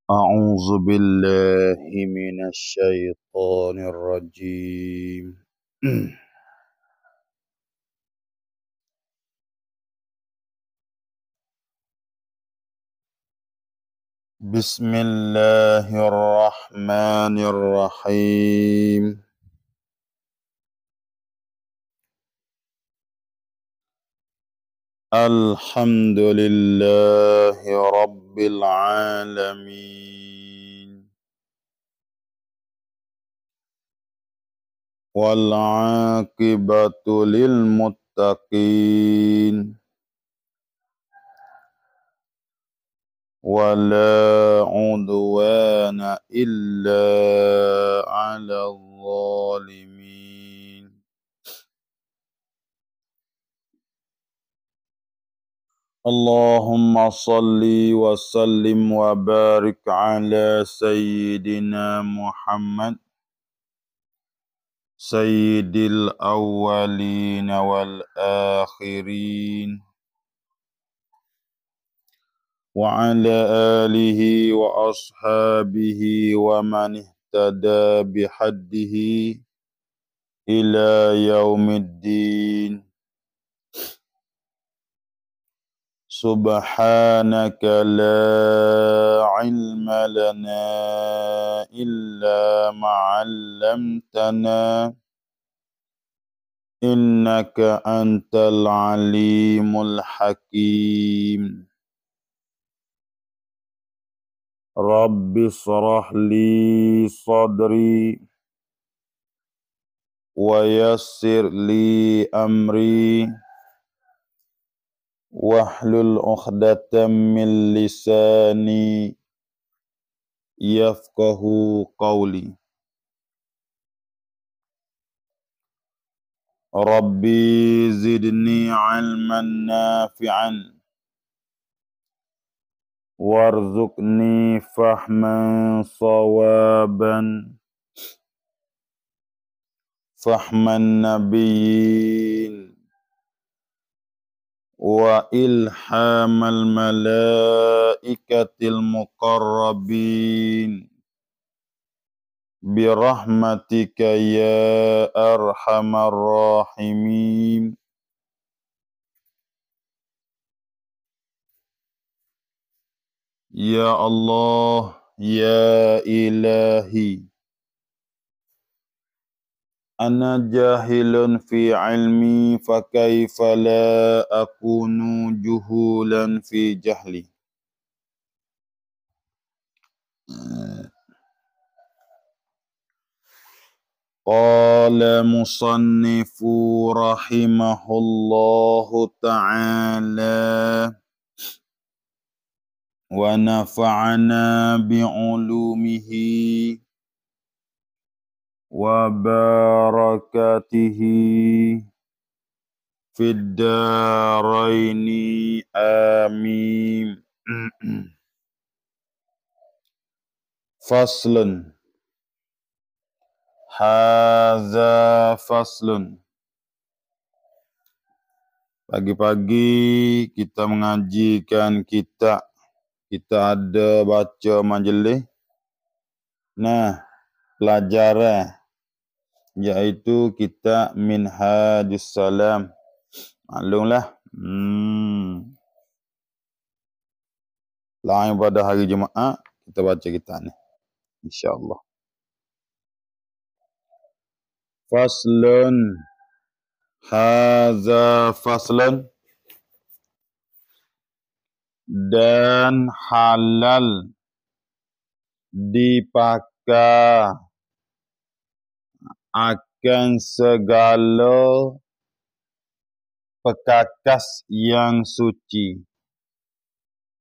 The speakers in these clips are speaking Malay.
أعوذ بالله من الشيطان الرجيم. بسم الله الرحمن الرحيم. الحمد لله رب العالمين، والعاقبة للمتقين، ولا عدوان إلا على الظالمين. اللهم صل وسلم وبارك على سيدنا محمد سيد الأولين والآخرين، وعلى آله وأصحابه ومن اهتدى بحده إلى يوم الدين. سبحانك لا علم لنا إلا ما علمتنا إنك أنت العليم الحكيم. رب اشرح لي صدري ويسر لي أمري واحلل عقدة من لساني يفقه قولي. ربي زدني علما نافعا وارزقني فهما صوابا فهم النبيين وإلهام الملائكة المقربين برحمتك يا أرحم الراحمين. Ya Allah, ya ilahi, ana jahilun fi ilmi fakaifa la akunu juhulan fi jahli. Qala musannifu rahimahullahu ta'ala wa nafa'ana bi'ulumihi wa barakatihi fid daraini amin. Faslun, hadza faslun. Pagi-pagi kita mengajikan kita ada baca majlis. Nah, pelajaran yaitu kita Minhajus Salam. Maklumlah. Lain pada hari Jumaat kita baca kita ni, insyaallah. Faslun, hadza faslun, dan halal dipakai akan segala pekakas yang suci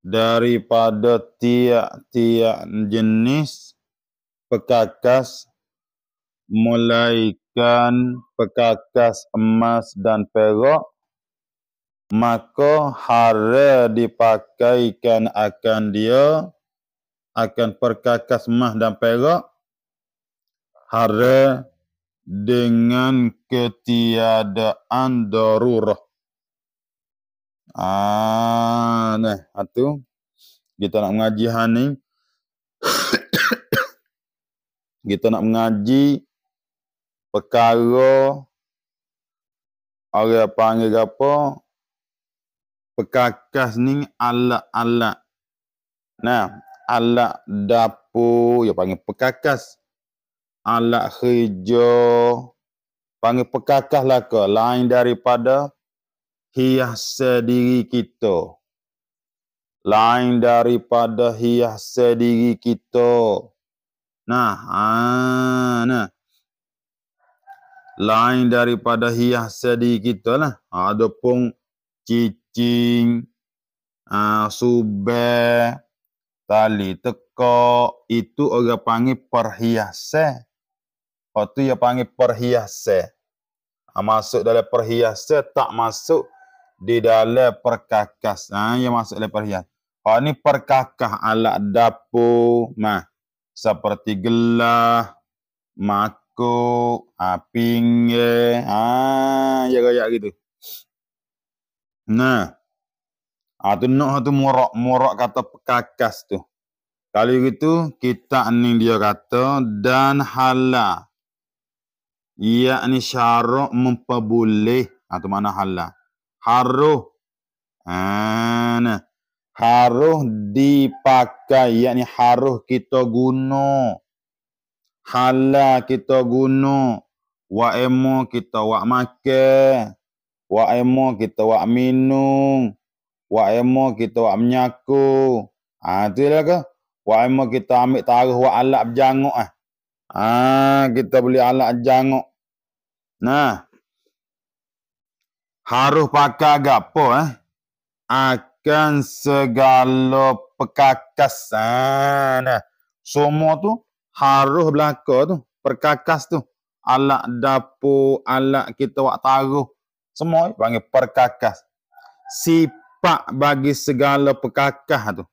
daripada tiap-tiap jenis pekakas, mulaikan pekakas emas dan perak, maka haram dipakaikan akan dia, akan perkakas emas dan perak, haram dengan ketiadaan darurah. Nah, itu kita nak mengaji ni Kita nak mengaji perkara orang panggil apa? Perkakas ni alat-alat. Nah, alat dapur, ya panggil perkakas. Alat kerja, panggil perkakas lah ke. Lain daripada hiasan diri kita. Lain daripada hiasan diri kita. Nah, nah. Lain daripada hiasan diri kita lah. Ada pun cicing, subel, tali tekak, itu orang panggil perhiasan. Itu dia panggil perhiasan. Masuk dalam perhiasan, tak masuk di dalam perkakas. Yang masuk dalam perhiasan. Ini perkakas alat dapur, seperti gelas, mangkuk, pinggan, ya kayak gitu. Nah, tu nak tu morak kata perkakas tu. Kalau gitu kita ni dia kata dan halal. Yakni syarak memperboleh atau mana halal. Harus. Nah. Harus dipakai, yakni harus kita guna. Halal kita guna. Wa emo kita wak makan. Wa emo kita wak minum. Wa emo kita wak menyaku. Tu lah ke? Wa emo kita ambil taruh wak alat berjanguk kita beli alat janguk. Nah. Harus pakai gapo akan segala perkakas. Nah. Semua tu harus belaka tu. Perkakas tu. Alat dapur, alat kita wak taruh. Semua panggil perkakas. Sifat bagi segala perkakas tu.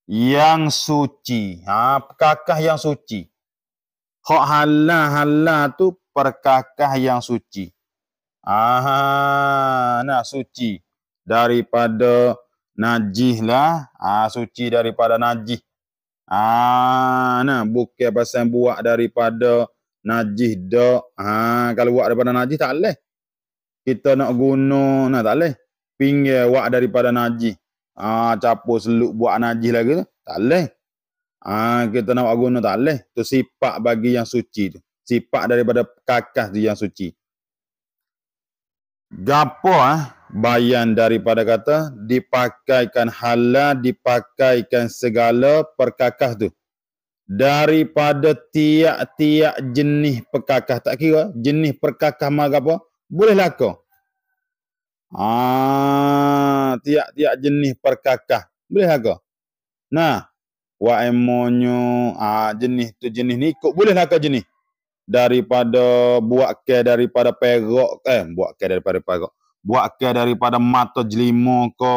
Yang suci. Perkakas yang suci. Hak halal tu perkakas yang suci. Nah suci. Daripada najis lah. Suci daripada najis. Nah bukan pasal buat daripada najis dak. Kalau buat daripada najis tak boleh. Kita nak guna, tak boleh. Pinggir buat daripada najis. Capur seluk buat najis lagi tu. Tak boleh. Kita nak buat guna tak boleh. Tu sifat bagi yang suci tu. Sifat daripada perkakas tu yang suci. Gapo bayan daripada kata dipakaikan halal, dipakaikan segala perkakas tu. Daripada tiap-tiap jenis perkakas. Tak kira jenis perkakas mana apa. Boleh laku. Tiap-tiap jenis perkakas. Boleh laku. Nah. Wa emonyo. Jenis tu jenis ni ikut. Boleh laku jenis. Daripada buat ke daripada perak. Buat ke daripada perak. Buat ke daripada mata jelima ke.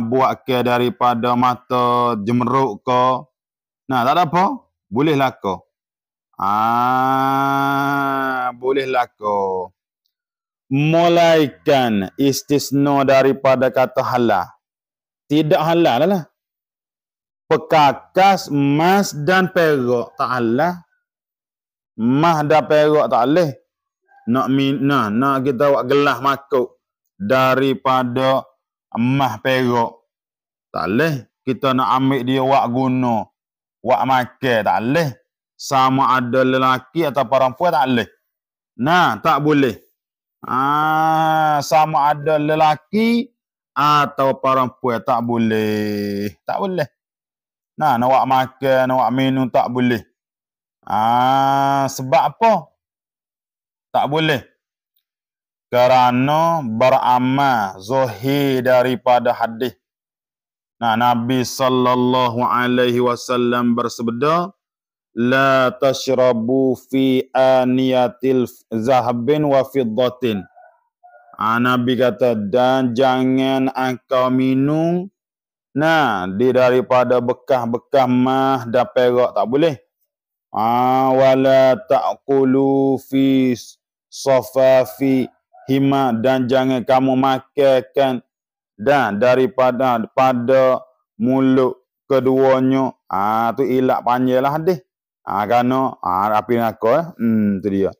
Buat ke daripada mata jemeruk ke. Nah, tak ada apa. Boleh laku. Boleh laku. Mulaikan istisna daripada kata halal. Tidak halal lah. Perkakas, emas dan perak tak halal. Emas dan perak tak boleh. Nak kita buat gelas makuk daripada emas perak. Tak boleh. Kita nak ambil dia buat guna. Buat makan tak boleh. Sama ada lelaki atau perempuan tak boleh. Nah, tak boleh. Sama ada lelaki atau perempuan tak boleh. Tak boleh. Nah, nak buat makan, nak buat minum tak boleh. Sebab apa? Tak boleh. Kerana beramal zahir daripada hadis. Nah, Nabi sallallahu alaihi wasallam bersabda, la tashrabu fi aniyatil zahabin wa fiddatin. Nabi kata, dan jangan engkau minum di daripada bekas-bekas mah dan perak tak boleh. Wala ta'kulu fi safafi hima, dan jangan kamu makankan dan daripada pada mulut keduanya tu ilak panjanglah hadis. Kerana api neraka tu dia.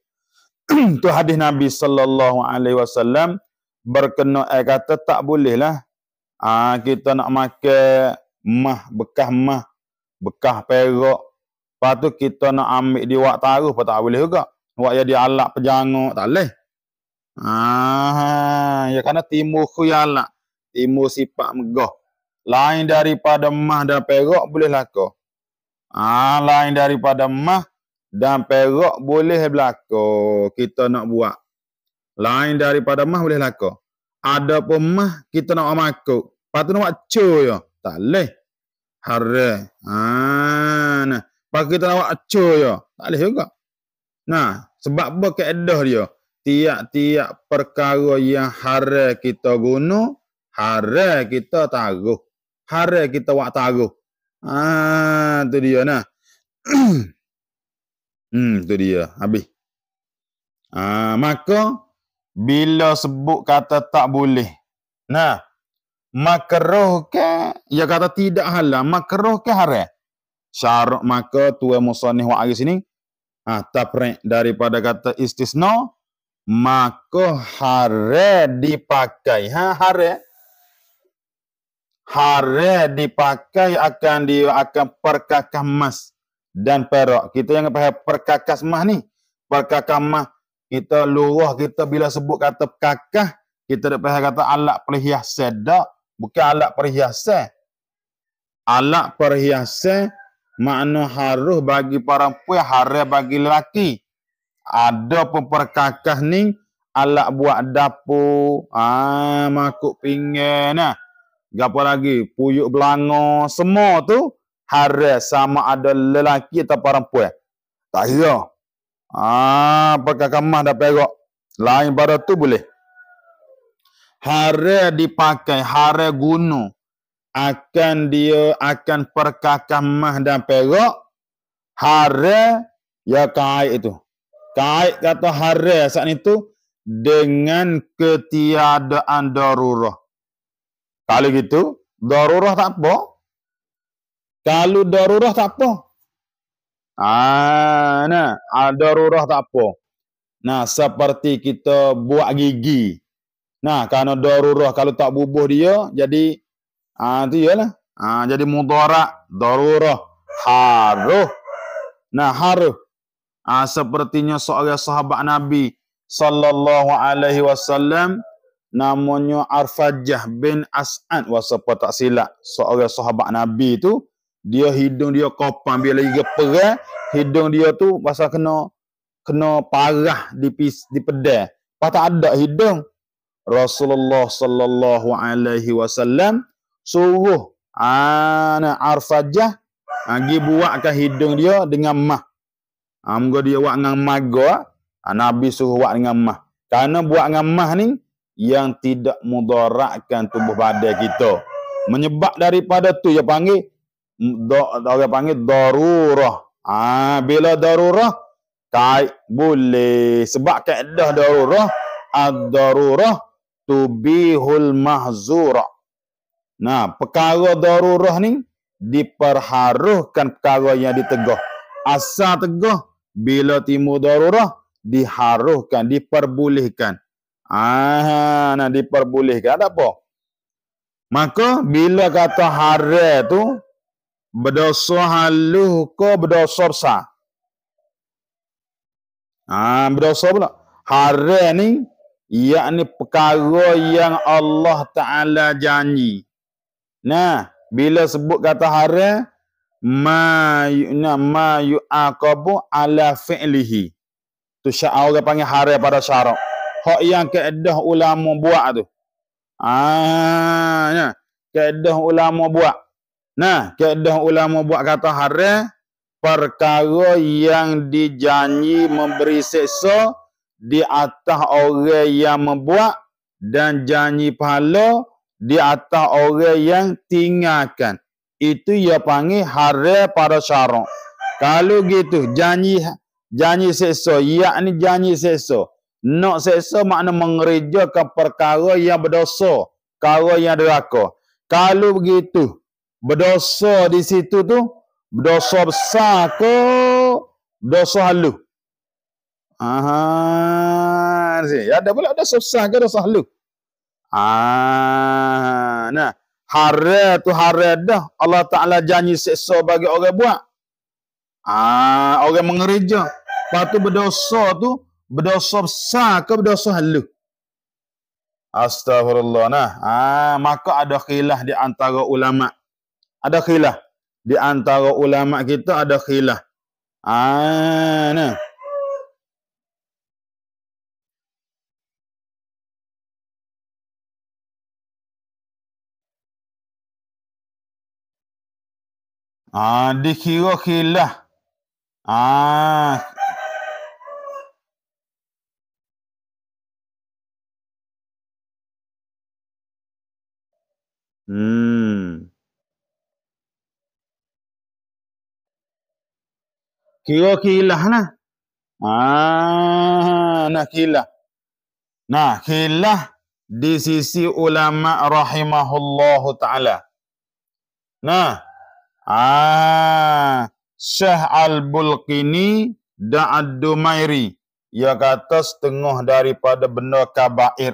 Tu hadis Nabi sallallahu alaihi wasallam berkenaan kata tak bolehlah kita nak makan bekas perak. Lepas tu kita nak ambil di wak taruh pun tak boleh juga. Wak jadi alat pejangok tak boleh. Ya kerana timur khuyalak, timur sifat megah. Lain daripada emas dan perak boleh laku. Lain daripada emas dan perak boleh berlaku. Kita nak buat. Lain daripada emas boleh laku. Ada pun emas kita nak makuk. Lepas tu nak buat cu ya. Tak boleh. Haram. Nah. Lepas kita nak buat cu ya. Tak boleh juga. Nah, sebab apa kaedah dia? Tiap-tiap perkara yang haram kita guna, haram kita taruh. Haram kita buat taruh. Tu dia nah. Tu dia habis. Maka bila sebut kata tak boleh. Nah, makruh ke ya kata tidak halal, makruh ke haram. Syarat maka tuan musannif wa sini taprek daripada kata istisna, maka haram dipakai. Haram dipakai akan perkakas emas dan perak. Kita yang pakai perkakas emas ni. Perkakas emas kita luruh kita bila sebut kata perkakas, kita dak pakai kata alat perhiasan dak, bukan alat perhiasan. Alat perhiasan makna harus bagi perempuan, haram bagi lelaki. Ada pun perkakas ni alat buat dapur, makuk pinggan gapo lagi, puyuk belanga, semua tu haram sama ada lelaki atau perempuan. Tak kira. Perkakas emas dan perak. Lain pada tu boleh. Haram dipakai, haram guna. Akan perkakas emas dan perak. Haram ya kait itu. Kait kata haram saat itu dengan ketiadaan darurah. Kalau gitu, darurah tak apa. Kalau darurah tak apa. Darurah tak apa. Nah, seperti kita buat gigi. Nah, kerana darurah kalau tak bubuh dia, jadi tu ialah. Jadi mudarat, darurah, haruh. Nah, haruh. Sepertinya seorang sahabat Nabi sallallahu alaihi wasallam namanya Arfajah bin As'ad, wasapa tak silap, seorang sahabat Nabi tu, dia hidung dia kopang bila lagi perang, hidung dia tu pasal kena parah di pedang. Pas tak ada hidung. Rasulullah sallallahu alaihi wasallam suruh Arfajah pergi buatkan hidung dia dengan mah. Moga dia buat dengan maga, Nabi suruh buat dengan mah. Karena buat dengan mah ni yang tidak mudaratkan tubuh badan kita. Menyebab daripada tu dia panggil orang panggil darurah. Bila darurah kait boleh, sebab kaedah darurah ad-darurah tubihul mahzura. Nah, perkara darurah ni diperharuhkan perkara yang ditegah. Asal tegah bila timbul darurah diharuhkan, diperbolehkan. Diperbolehkan. Ada apa? Maka bila kata haram tu berdosa haluh ke berdosa besar. Berdosa pula. Haram ni yakni perkara yang Allah Ta'ala janji. Nah, bila sebut kata haram, ma yu'aqabu ala fi'lihi. Tu orang panggil haram pada syarak. Hak yang kaedah ulama buat tu. Kaedah ulama buat. Nah, kaedah ulama buat kata haram, perkara yang dijanji memberi seksa di atas orang yang membuat dan janji pahala di atas orang yang tinggalkan. Itu ia panggil haram pada syarak. Kalau gitu, janji seksa, yakni janji seksa. Nak seksa makna mengerjakan perkara yang berdosa, perkara yang deraka. Kalau begitu, Berdosa di situ tu berdosa besar ke dosa halus? Ya ada pula dosa besar ke dosa halus? Nah, haram tu haram dah. Allah Taala janji seksa bagi orang buat. Orang mengereja. Lepas tu berdosa besar ke berdosa halus? Astagfirullah. Nah, maka ada khilaf di antara ulama. Ada khilaf di antara ulama kita, ada khilaf. Nah. Dikira khilaf. Kira khilaf lah. Nah khilaf. Nah khilaf di sisi ulama rahimahullahu ta'ala. Nah, Syekh Al-Bulqini dan Ad-Dumairi, ia kata setengah daripada benda kabair.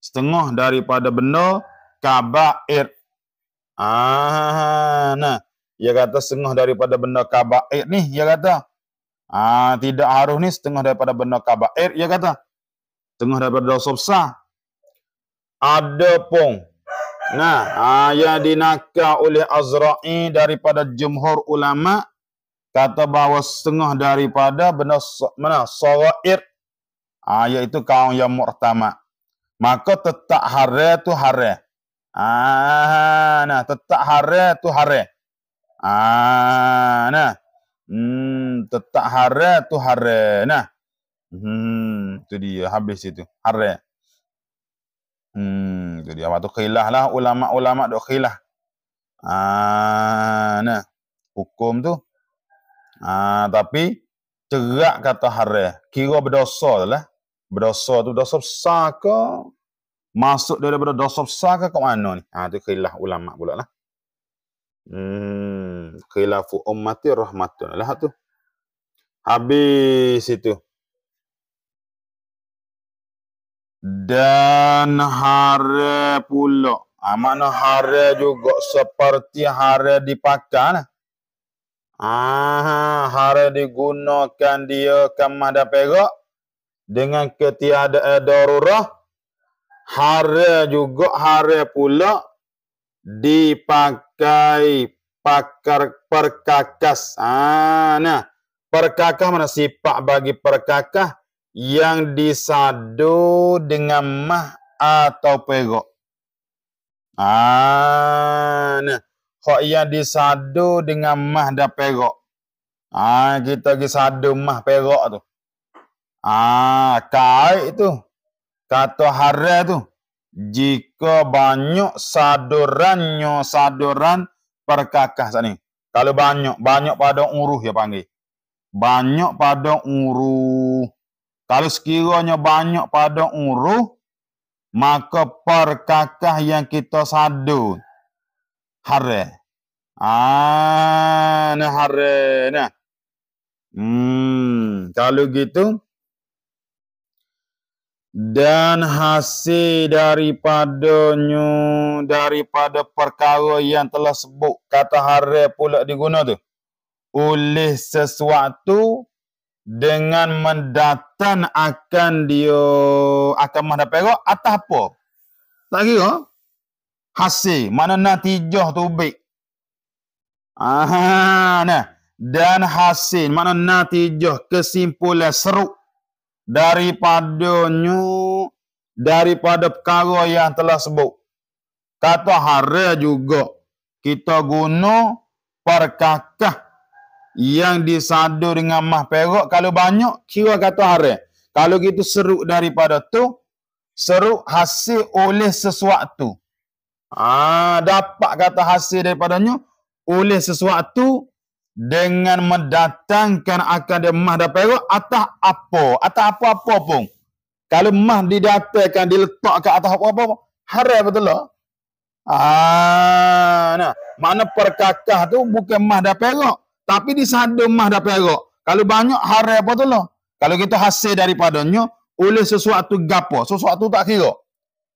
Setengah daripada benda kabair. Nah, ia kata setengah daripada benda kabair ni, ia kata tidak harus ni setengah daripada benda kabair, ia kata setengah daripada dosa besar. Ada pun yang dinakal oleh Azra'i daripada jumhur ulama, kata bahawa setengah daripada benda sarair, iaitu kaum yang mu'tamad. Maka tetap haram tu haram. Tetap haram tu haram. Tetap haram tu haram. Tu dia habis itu. Haram. Tu dia. Waktu khilaf lah ulama-ulama dok khilaf. Hukum tu. Tapi cerak kata haram. Kira berdosa lah. Berdosa tu dosa besar ke? Masuk daripada dosa besar ke mana ni? Tu khilaf ulama pula lah. Khilafu ummati rahmatun lah tu. Habis itu. Dan haram pula. Makna haram juga seperti haram dipakai lah. Haram digunakan dia kamah dan perak dengan ketiadaan darurah. Haram juga haram pula dipakai perkakas. Perkakas mana sifat bagi perkakas yang disadu dengan mah atau perak. Hak yang disadu dengan mah dan perak. Kita pergi sadu mah perak tu. Kait tu. Kata haram tu. Jika banyak saduran perkakas ni. Kalau banyak pada uruh ya panggil. Banyak pada uruh. Kalau sekiranya banyak pada uruh, maka perkakas yang kita sadu haram. Haram. Kalau gitu, dan hasil daripada perkara yang telah sebut, kata haram pula diguna tu, oleh sesuatu dengan mendatang akan mah perak atas apa? Tak kira hasil, mana natijah tu baik. Dan hasil, mana natijah, kesimpulan seru daripada perkara yang telah sebut. Kata haram juga kita guna perkakas yang disadu dengan mah perak. Kalau banyak, kira kata haram. Kalau gitu seruk daripada tu, seruk hasil oleh sesuatu. Dapat kata hasil daripadanya oleh sesuatu dengan mendatangkan akan dia mah dan perak atas apa? Atas apa-apa pun. Kalau mah didatangkan, diletak ke atas apa-apa, haram betul lah. Makna perkakah tu bukan mah dah perak, tapi disada mah dah perak. Kalau banyak haram apa tu lah. Kalau kita hasil daripadanya oleh sesuatu gapo, sesuatu tak kira.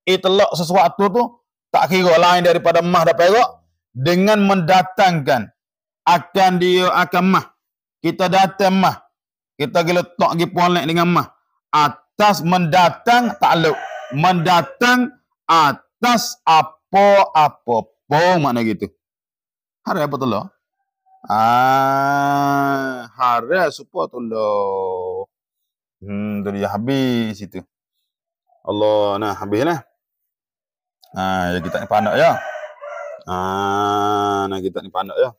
Itlaq sesuatu tu tak kira lain daripada mah dah perak dengan mendatangkan akan dia akan mah. Kita datang mah. Kita pergi letak pergi polek dengan mah. Atas mendatang takluk. Mendatang atas apa-apa pun makna gitu. Hari apa tu lah? Hari supaya tu lah. Tu dia habis itu. Allah, nah habis lah. Ya kita ni pandai ya. Nah kita ni pandai ya.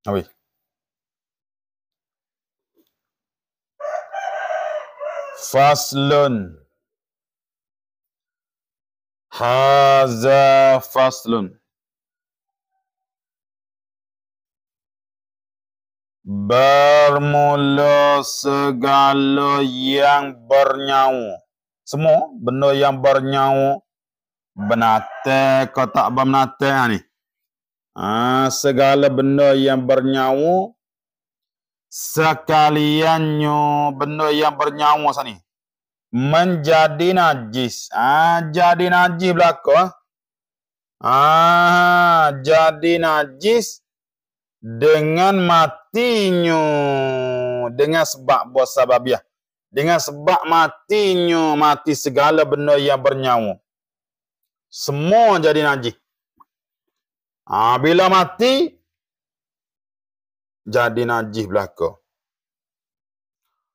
Habis. Faslun. Haza faslun. Bermula segala yang bernyawa. Semua benda yang bernyawa. Benatang kau tak berbenatang ni. Segala benda yang bernyawa. Sekaliannya benda yang bernyawa sini. Menjadi najis. Jadi najis belaka. Jadi najis dengan matinya, dengan sebab buat sababiah, dengan sebab matinya, mati segala benda yang bernyawa, semua jadi najis. Bila mati jadi najis belaka.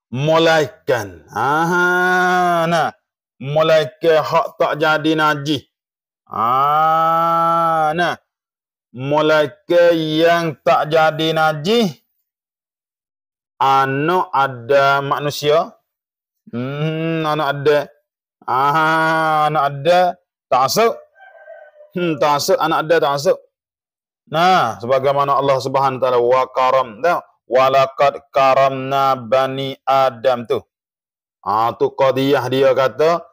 Mulaikan, nah, mulaikan hak tak jadi najis. Nah, mulaikan yang tak jadi najis, anak ada manusia. Anak ada. Anak ada ta'asuk. Ta'asuk anak ada ta'asuk. Nah, sebagaimana Allah Subhanahu wa taala wa karam, walaqad karamna bani Adam tu. Tu qadiyah dia kata,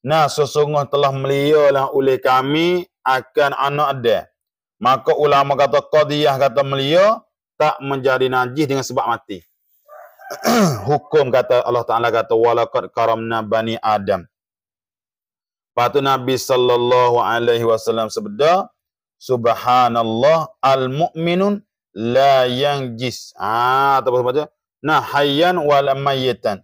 nah sesungguh telah melialah oleh kami akan anak ada. Maka ulama kata qadiyah kata melia tak menjadi najis dengan sebab mati. Hukum kata Allah Taala kata walaqad karamna bani Adam. Patu Nabi sallallahu alaihi wasallam sebeda subhanallah al-mu'minun la yanjis. Apa sebab nah hayyan wal mayyitan.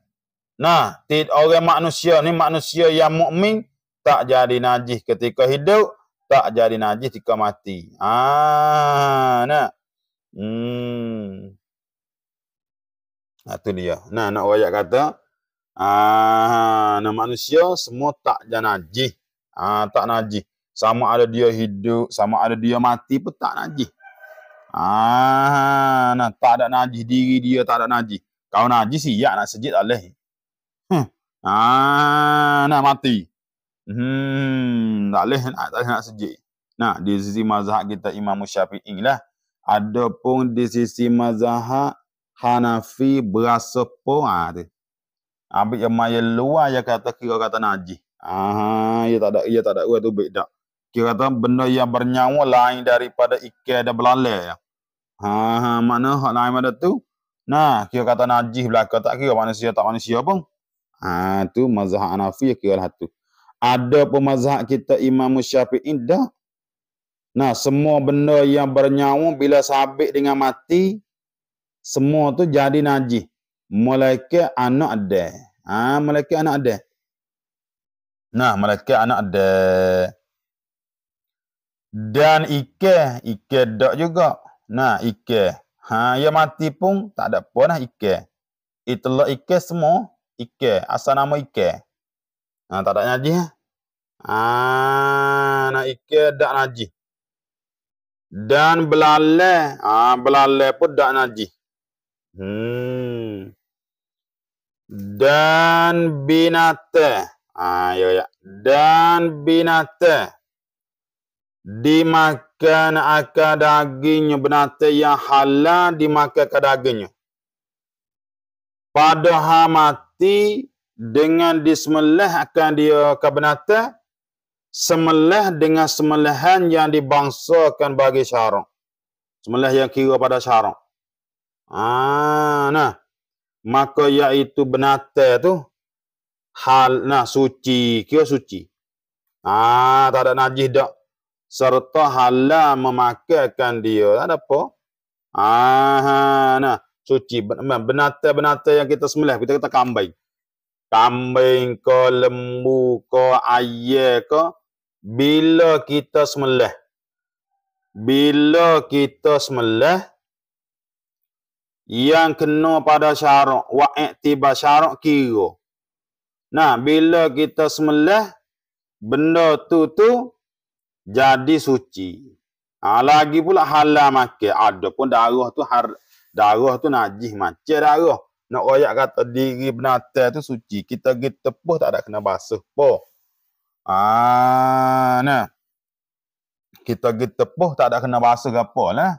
Nah, orang manusia ni manusia yang mukmin tak jadi najis ketika hidup, tak jadi najis ketika mati. Nah. Itu dia. Nah, nak ayat kata nah manusia semua tak jadi najis. Tak najis. Sama ada dia hidup, sama ada dia mati pun tak najis. Nah, tak ada najis diri dia tak ada najis. Kau najis siap nak sejid Allah. Nak mati. Tak boleh nak sejid. Nah, di sisi mazhab kita Imam Syafi'i lah. Adapun di sisi mazhab Hanafi berasa pun tu. Ambil yang maya luar yang kata kira kata najis. Ia tak ada tu beda. Kira kata benda yang bernyawa lain daripada ikan dan belalai. Mana hak lain pada tu? Nah, kira kata najis belaka tak kira manusia tak manusia pun. Tu mazhab Hanafi kira lah tu. Ada pun mazhab kita Imam Syafi'i dah. Nah, semua benda yang bernyawa bila sabit dengan mati, semua tu jadi najis. Malaikat anak ada. Malaikat anak ada. Nah, malaikat anak ada. Dan ikan dak juga. Nah, ikan. Ya mati pun tak ada apa dah ikan. Itulah ikan semua ikan. Asal nama ikan. Tak ada najis. Nah ikan dak najis. Dan belalai, belalai pun dak najis. dan binatang. Ya. Dan binatang dimakan akan dagingnya, binatang yang halal dimakan akan dagingnya. Padahal mati dengan disembelih akan dia ke binatang, sembelih dengan sembelihan yang dibangsakan bagi syarak. Sembelih yang kira pada syarak. Nah, maka iaitu binatang tu suci, kira suci. Tak ada najis dak. Serta halal memakankan dia. Tak ada apa. Suci. Binatang-binatang yang kita sembelih, kita kata kambing. Kambing ke, lembu ke, ayam ke, bila kita sembelih, yang kena pada syarak, wa i'tibar syarak kira. Bila kita sembelih, benda tu jadi suci. Lagi pula halal makan. Adapun darah tu najis macam darah. Nak royak kata diri binatang tu suci. Kita pergi tepuh tak ada kena basuh po. Kita pergi tepuh tak ada kena basuh apa lah.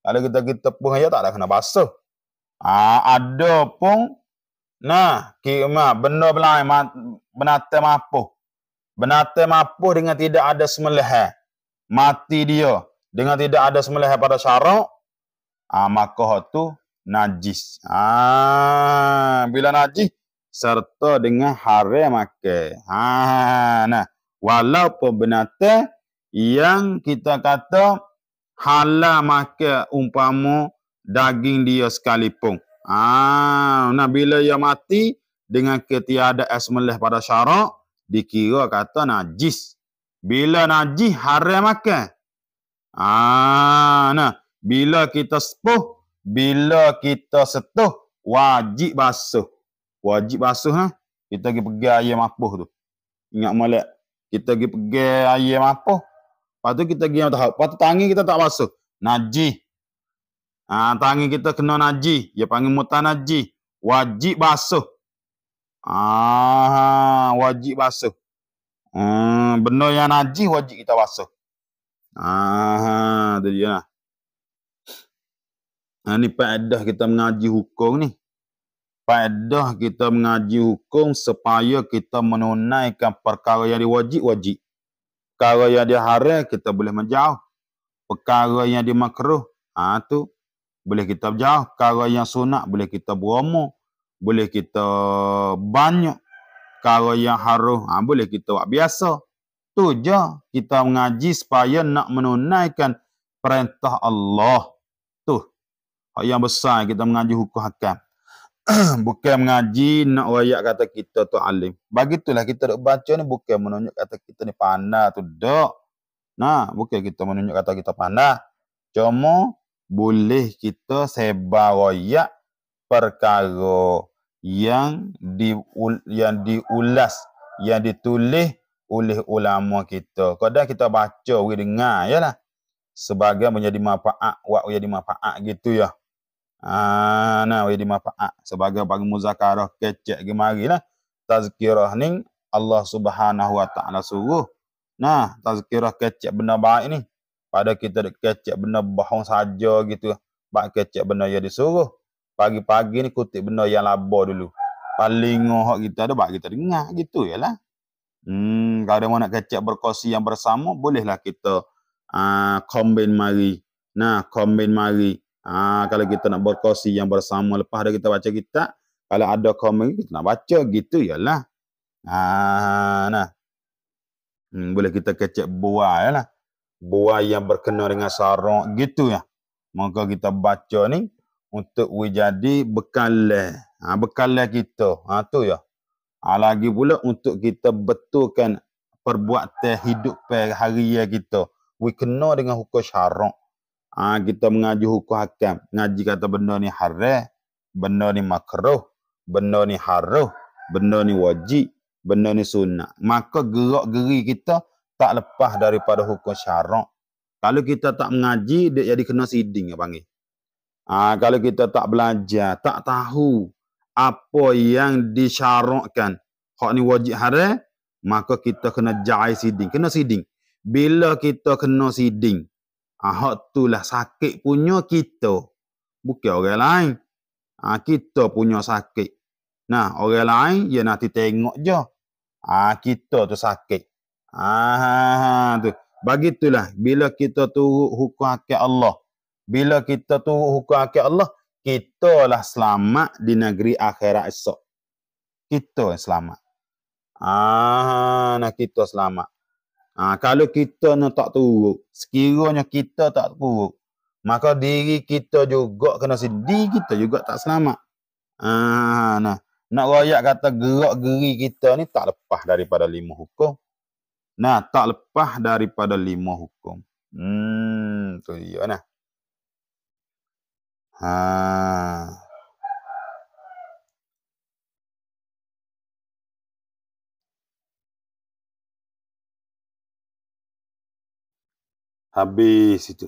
Kalau kita pergi tepuh aja tak ada kena basuh. Ada pun benda lain binatang mapuh. Binatang mapuh dengan tidak ada sembelihan. Mati dia dengan tidak ada sembelihan pada syarak, maka tu najis. Bila najis serta dengan haram makan. Walaupun binatang yang kita kata halal makan umpama daging dia sekalipun. Bila ia mati dengan ketiadaan sembelih pada syarak, dikira kata najis. Bila najis haram makan. Bila kita sepuh, bila kita setuh, wajib basuh. Wajib basuh. Kita pergi pegang air mapuh tu. Ingat molek. Kita pergi pegang air mapuh. Lepas tu kita pergi tahap. Lepas tu tangan kita tak basuh. Najis. Tangan kita kena najis. Dia panggil mutan najis. Wajib basuh. Wajib basuh. Benda yang najis wajib kita basuh. Tu dia lah. Ni faedah kita mengaji hukum ni. Faedah kita mengaji hukum supaya kita menunaikan perkara yang diwajib-wajib. Perkara yang diharam kita boleh menjauh. Perkara yang dimakruh, tu boleh kita berjauh. Perkara yang sunat boleh kita beromo. Boleh kita banyak. Perkara yang haram, boleh kita buat biasa. Tu je kita mengaji supaya nak menunaikan perintah Allah. Tu yang besar kita mengaji hukum hakam. Bukan mengaji nak royak kata kita tu alim. Bagitulah kita duk baca ni bukan menunjuk kata kita ni pandai tu dak. Bukan kita menunjuk kata kita pandai. Cuma boleh kita sebar royak perkara yang diulas, yang ditulis oleh ulama kita. Kadang kita baca, we dengar yalah. Sebagai menjadi manfaat, menjadi manfaat gitu ya. Menjadi manfaat sebagai bagi muzakarah kecek gemarilah. Tazkirah ni Allah Subhanahu wa taala suruh. Tazkirah kecek benda baik ni. Pada kita kecek benda bohong saja gitu. Bak kecek benda yang disuruh. Pagi-pagi ni kutip benda yang laba dulu. Paling hak kita ada bak kita dengar gitu yalah. Kalau ada nak kecek berkongsi yang bersama, bolehlah kita combine mari. Combine mari. Kalau kita nak berkongsi yang bersama lepas dah kita baca kitab, kalau ada komen kita nak baca gitu yalah. Boleh kita kecek buah yalah. Buah yang berkenaan dengan syarak gitu ya. Maka kita baca ni untuk jadi bekalan. Bekalan kita. Tu ya. Lagi pula untuk kita betulkan perbuatan hidup harian kita. We kena dengan hukum syarak. Kita mengaji hukum hakam. Ngaji kata benda ni haram, benda ni makruh, benda ni haram, benda ni wajib, benda ni sunat. Maka gerak-geri kita tak lepas daripada hukum syarak. Kalau kita tak mengaji, dia jadi kena siding panggil. Kalau kita tak belajar, tak tahu apa yang disyarakkan. Hak ni wajib haram, maka kita kena jai siding. Kena siding. Bila kita kena siding, hak itulah sakit punya kita. Bukan orang lain. Kita punya sakit. Nah, orang lain, ya nanti tengok je. Kita tu sakit. Tu. Bagitulah. Bila kita turut hukum akal Allah. Bila kita turut hukum akal Allah, kita lah selamat di negeri akhirat esok. Kita selamat. Nah kita selamat. Kalau kita nak tak turut, sekiranya kita tak turut, maka diri kita juga kena sedih, kita juga tak selamat. Nah, nak royak kata gerak geri kita ni tak lepas daripada 5 hukum. Nah, tak lepas daripada 5 hukum. Tu dia nah. Habis itu.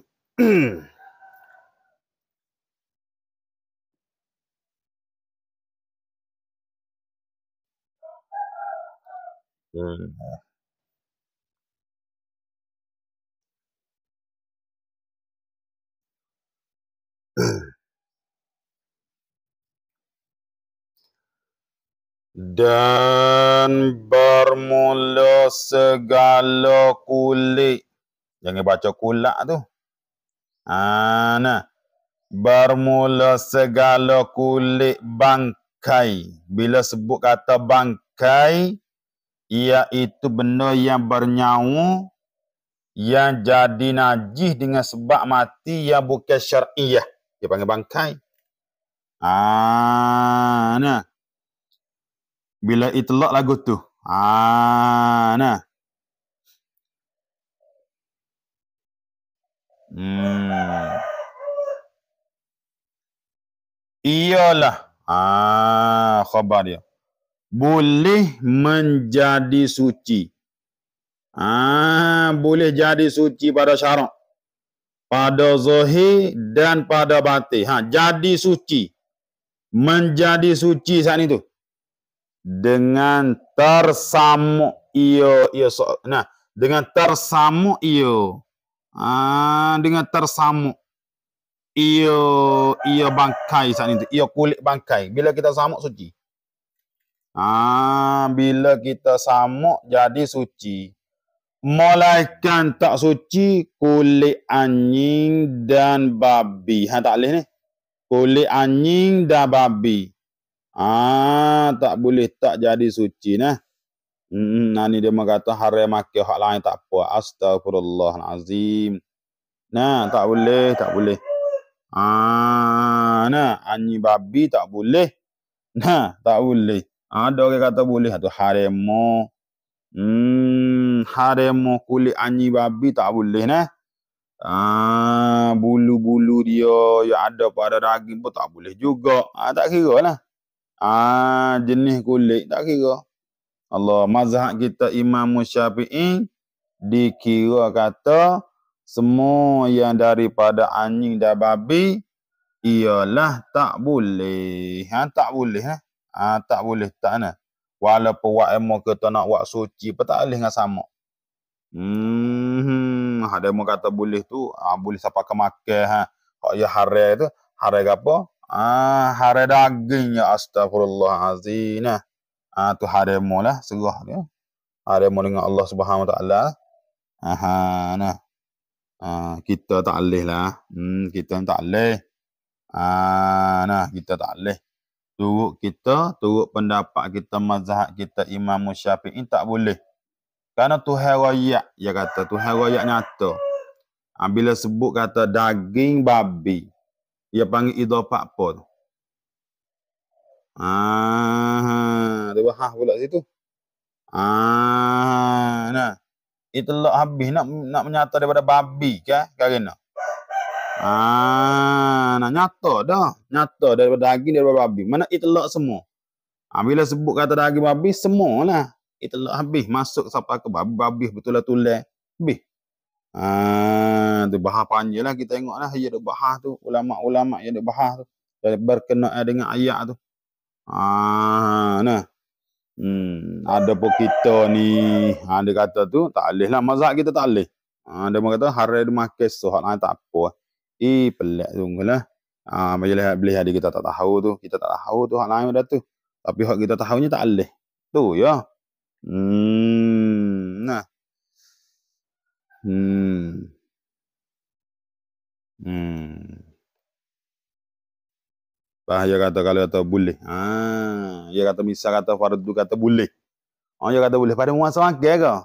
Dan bermula segala kulit. Jangan baca kulak tu. Nah. Bermula segala kulit bangkai. Bila sebut kata bangkai, iaitu benda yang bernyawa, yang jadi najis dengan sebab mati yang bukan syar'iyah. Dia panggil bangkai. Nah. Bila itlaq lagu tu. Nah. Iyalah. Khabar dia. Boleh menjadi suci. Boleh jadi suci pada syarak. Pada zahir dan pada batin. Jadi suci. Menjadi suci saat itu. Dengan tersamuk ia. Nah, dengan tersamuk ia. Dengan tersamuk. Ia bangkai saat itu. Ia kulit bangkai. Bila kita samuk suci. Bila kita samuk jadi suci. Melainkan tak suci kulit anjing dan babi. Tak boleh ni. Kulit anjing dan babi. Tak boleh tak jadi suci nah. Ni dia mengata haram makan hak lain tak apa. Astagfirullahalazim. Nah, tak boleh. Nah, anjing babi tak boleh. Nah, tak boleh. Ada orang kata boleh tu haram. Haram kulit anjing babi tak boleh nah. Bulu-bulu dia yang ada pada daging pun tak boleh juga. Tak kira lah. Jenis kulit tak kira. Allah, mazhab kita Imam Syafi'i dikira kata semua yang daripada anjing dan babi ialah tak boleh. Tak boleh tak boleh tak nah. Walaupun wak emo kita nak wak suci pun tak boleh dengan sama. Ada yang kata boleh tu, boleh siapa ke makan Hak ya haram tu, haram apa? Haram daging ya astagfirullahalazim. Tu haram lah serah dia. Haram dengan Allah Subhanahu Wa Taala. Nah. Kita tak boleh lah. Kita tak boleh. Nah, kita tak boleh. Turut pendapat kita, mazhab kita Imam Syafi'i tak boleh. Karena Tuhan royak, dia kata Tuhan royak nyata. Bila sebut kata daging babi, dia panggil idhafah apa tu? Dia bahas pula situ. Nah. Itlaq habis nak menyata daripada babi ke? Kerana nak nyata dah. Nyata daripada daging daripada babi. Mana itlaq semua. Bila sebut kata daging babi, semualah. Itlaq habis. Masuk sampai ke babi. Betul-betul. Habis. Tu bahas panjang lah. Kita tengok lah. Ya ada bahas tu. Ulama' yang ada bahas tu. Berkenaan dengan ayat tu. Nah. Ada pun kita ni, dia kata tu tak boleh lah, mazhab kita tak boleh. Dia kata hari dia makan so hak lain tak apa. Pelik sungguhlah. Boleh ada kita tak tahu tu, kita tak tahu tu hak lain dah tu. Tapi hak kita tahunya tak boleh. Tu ya. Nah. Dia kata kalau kata boleh. Dia kata misal kata fardu kata boleh. Dia kata boleh pada muasa makan ke?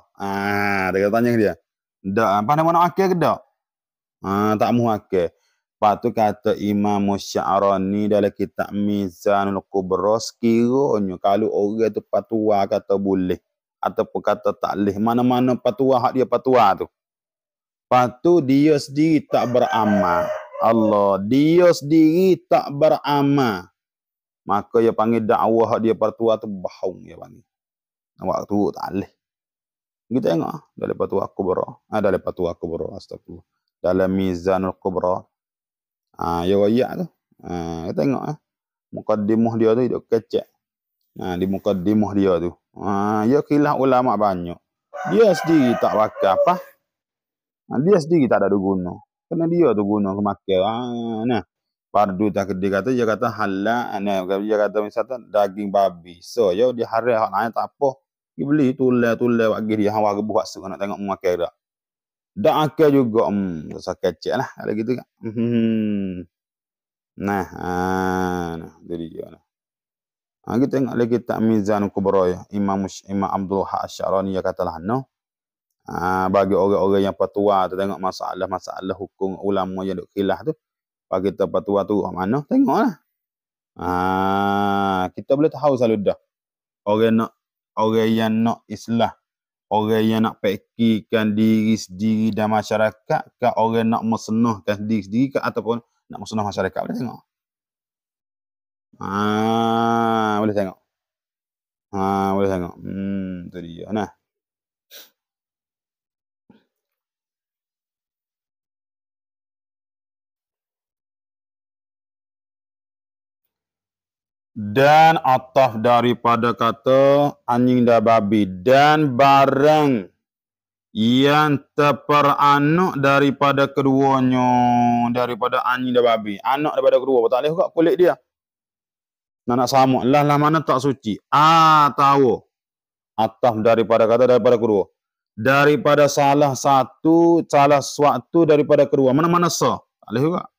Dia kata tanya dia. Tak, pada mana makan ke tak? Tak mau makan. Lepas tu kata Imam Sya'rani dalam kitab Mizanul Kubra, sekiranya kalau orang tu patwa kata boleh ataupun kata tak boleh, mana-mana patwa hak dia patwa tu. Lepas tu dia sendiri tak beramal. Allah, dia sendiri tak beramal. Maka dia panggil dakwah hak dia patwa tu bohong dia panggil. Waktu tu tak boleh. Kita tengok dalam patwa Kubra. Dalam patwa Kubra, astagfirullah. Dalam Mizanul Kubra. Ya wayak tu. Kita tengok mukaddimah dia tu hidup kecek. Di mukaddimah dia tu. Ya khilaf ulama banyak. Dia sendiri tak pakai apa. Dia sendiri tak ada guna. Kena dia tu guna kemakan. Fardu tak dia kata halal. Dia kata misalnya daging babi. So ya dia hari hak lain tak apa. Dia beli tulai bagi dia hawa buat su nak tengok memakai dak. Dak akal juga rasa kecek lah kalau gitu kan. Nah, itu dia. Kita tengok lagi kitab Mizanul Kubra ya. Imam Abdul Haq Asy-Sya'rani dia katalah bagi orang-orang yang fatwa tu tengok masalah hukum ulama yang duk khilaf tu. Bagi kita fatwa tu mana tengoklah. Kita boleh tahu selalu dah. Orang yang nak islah, orang yang nak pakaikan diri sendiri dan masyarakat, ke orang nak mesenahkan diri sendiri ke ataupun nak mesenah masyarakat, boleh tengok. Boleh tengok. Boleh tengok. Itu dia. Nah. Dan ataf daripada kata anjing dan babi dan barang yang terperanak daripada keduanya, daripada anjing dan babi. Anak daripada kedua, tak boleh juga kulit dia. Nak sama lah mana tak suci. Tahu. Ataf daripada kata daripada kedua. Daripada salah suatu daripada kedua. Mana-mana sah. Tak boleh juga.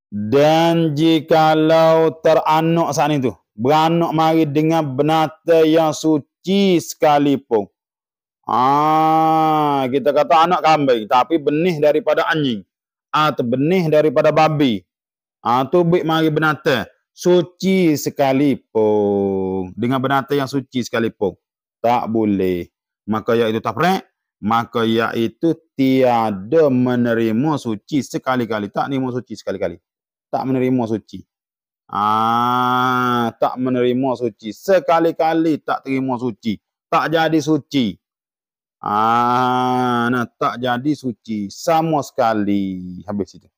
Dan jikalau teranak saat itu, beranak mari dengan binatang yang suci sekalipun. Kita kata anak kambing, tapi benih daripada anjing. Atau benih daripada babi. Tu mari binatang suci sekalipun. Dengan binatang yang suci sekalipun. Tak boleh. Maka iaitu tafriq. Maka iaitu tiada menerima suci sekali-kali. Tak menerima suci sekali-kali. Tak menerima suci. Tak menerima suci. Sekali-kali tak terima suci. Tak jadi suci. Tak jadi suci. Sama sekali. Habis itu.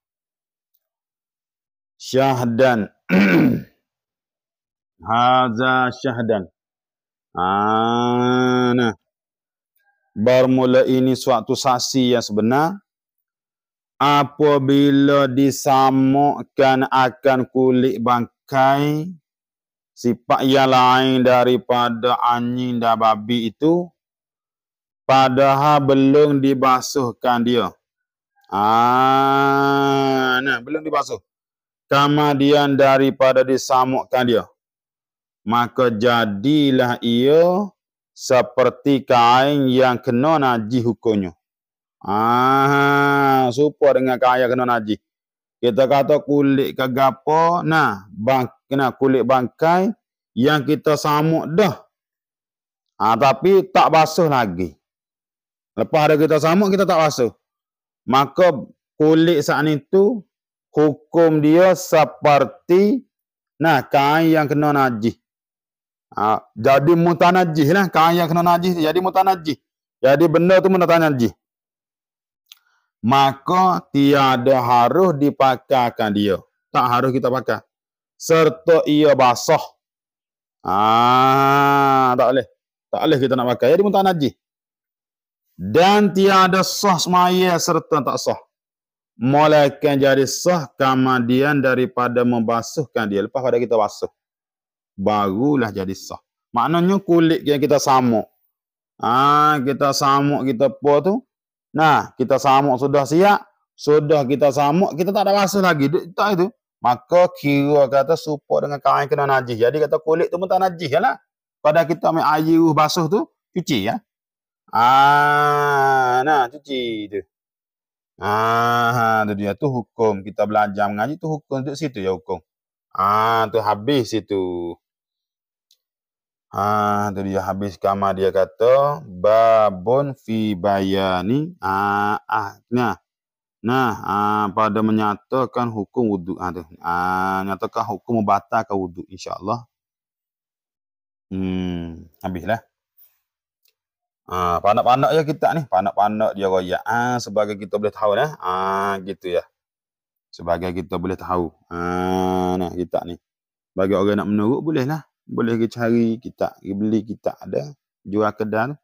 Syahdan. Haza syahdan. Bermula ini suatu saksi yang sebenar. Apabila disamakkan akan kulit bangkai sifat yang lain daripada anjing dan babi itu, padahal belum dibasuhkan dia. Belum dibasuh. Kemudian daripada disamakkan dia, maka jadilah ia seperti kain yang kena najis hukumnya. Supaya dengan kaya kena najis. Kita kata kulit ke gapo, kulit bangkai yang kita samuk dah. Tapi tak basuh lagi. Lepas ada kita samuk, kita tak basuh. Maka kulit saat itu hukum dia seperti kain yang kena najis. Jadi mutanajis lah. Kain yang kena najis jadi mutanajis. Jadi benda tu mutanajis. Maka tiada harus dipakaikan dia. Tak harus kita pakai. serta ia basah. Tak boleh. Tak boleh kita nak pakai. Jadi pun tak najis. Dan tiada sah semaya serta tak sah. Melainkan jadi sah kemudian daripada membasuhkan dia. Lepas pada kita basuh, barulah jadi sah. Maknanya kulit yang kita samuk. Kita samuk, kita apa tu? Nah, kita samuk sudah siap. Sudah kita samuk, kita tak ada basuh lagi. Tak itu. Maka kira kata supaya dengan kain kena najis. Jadi kata kulit tu pun tak najis lah. Pada kita ambil air basuh tu, cuci ya. Nah, cuci tu. Tu dia tu hukum. Kita belajar mengaji tu hukum tu situ ya hukum. Tu habis situ. Tu dia habis kamar dia kata babun fi bayani. Pada menyatakan hukum wuduk. Nyatakan hukum membatalkan wuduk insya-Allah. Habislah. Panak-panak ya kita ni, panak-panak dia royak. Sebagai kita boleh tahu dah. Gitu ya. Sebagai kita boleh tahu. Nah kita ni. Bagi orang nak menurut bolehlah. Boleh pergi cari kita, pergi beli kita ada jual kedai.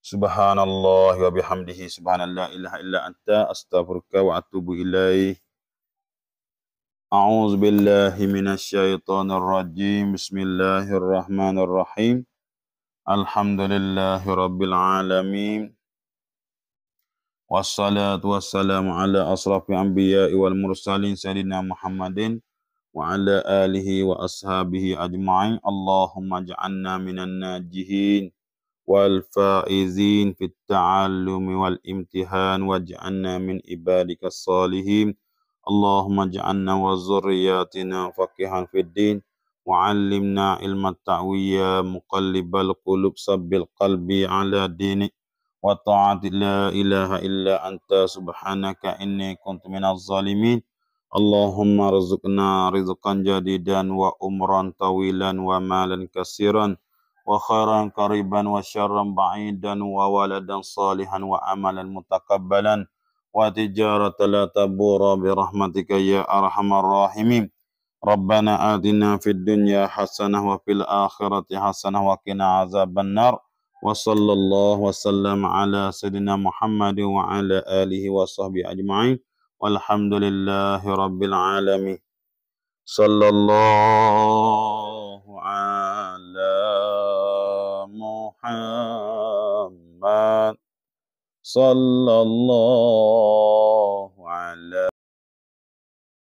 Subhanallah wa bihamdihi subhanallah ilaha illa anta astaghfiruka wa atubu ilaih. A'udzu billahi minasyaitonir rajim. Bismillahirrahmanirrahim. Alhamdulillahi rabbil alamin. Wassalatu wassalamu ala asrafil anbiya'i wal mursalin sayyidina Muhammadin wa ala alihi wa ashabihi ajma'in. Allahumma ja'alna minan najihin wal faizin fit ta'allumi wal imtihan waj'alna min ibadikas salihin. Allahumma ja'alna wa zurriyatina faqihan fid din wa 'allimna ilmat ta'wiyya muqallibal qulub sabbil qalbi ala dinik wa ta'ati la ilaha illa anta subhanaka inni kuntu minaz zalimin. Allahumma rizqna rizqan jadidan wa umran tawilan wa malan kasiran wa khairan qariban wa syarran ba'idan wa waladan salihan wa amalan mutakabbalan wa tijaratan la tabura bi rahmatika ya arhamar rahimin. Rabbana atina fid dunya hasanah wa fil akhirati hasanah wa qina azaban nar. Wa sallallahu wasallam ala sayyidina Muhammad wa ala alihi wa sahbihi ajma'in. Walhamdulillahi rabbil alamin. Sallallahu ala Muhammad. Sallallahu